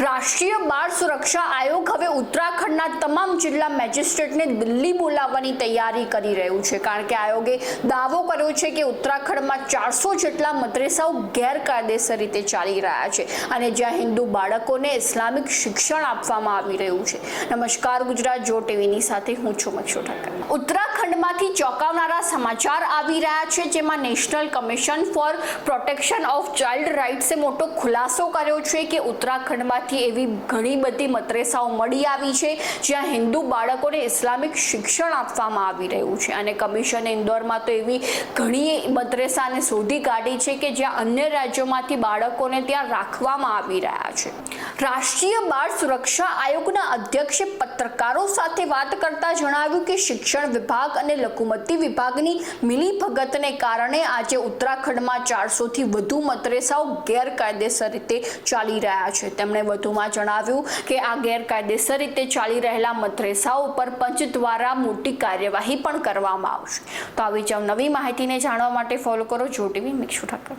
રાષ્ટ્રીય બાળ સુરક્ષા આયોગ હવે ઉત્તરાખંડના તમામ જિલ્લા મેજિસ્ટ્રેટને દિલ્હી બોલાવવાની તૈયારી કરી રહ્યું છે, કારણ કે આયોગે દાવો કર્યો છે કે ઉત્તરાખંડમાં 400 જેટલા મદ્રેસાઓ ગેરકાયદેસર રીતે ચાલી રહ્યા છે અને જ્યાં હિન્દુ બાળકોને ઇસ્લામિક શિક્ષણ આપવામાં આવી રહ્યું છે। નમસ્કાર, ગુજરાત જો ટીવીની સાથે હું છું મક્ષુ ઠક્કર। ઉત્તરાખંડમાંથી ચોંકાવનારા સમાચાર આવી રહ્યા છે, જેમાં national commission for protection of child રાઇટ્સે મોટો ખુલાસો કર્યો છે કે ઉત્તરાખંડમાંથી એવી ઘણી બધી મદ્રેસાઓ મળી આવી છે જ્યાં હિન્દુ બાળકોને ઇસ્લામિક શિક્ષણ આપવામાં આવી રહ્યું છે અને કમિશને ઇન્દોરમાં તો એવી ઘણી મદ્રેસાને શોધી કાઢી છે કે જ્યાં અન્ય રાજ્યોમાંથી બાળકોને ત્યાં રાખવામાં આવી રહ્યા છે। રાષ્ટ્રીય બાળ સુરક્ષા આયોગના અધ્યક્ષે પત્રકારો સાથે વાત કરતા જણાવ્યું કે શિક્ષણ વિભાગ અને લઘુમતી વિભાગની મિલીભગતને કારણે આજે ઉત્તરાખંડમાં 400 થી વધુ મદ્રેસાઓ ગેરકાયદેસર રીતે ચાલી રહ્યા છે। તેમણે વધુમાં જણાવ્યું કે આ ગેરકાયદેસર રીતે ચાલી રહેલા મદ્રેસાઓ પર પંચ દ્વારા મોટી કાર્યવાહી પણ કરવામાં આવશે। તો આવી જ નવી માહિતીને જાણવા માટે ફોલો કરો જો ટીવી મક્ષુ ઠક્કર।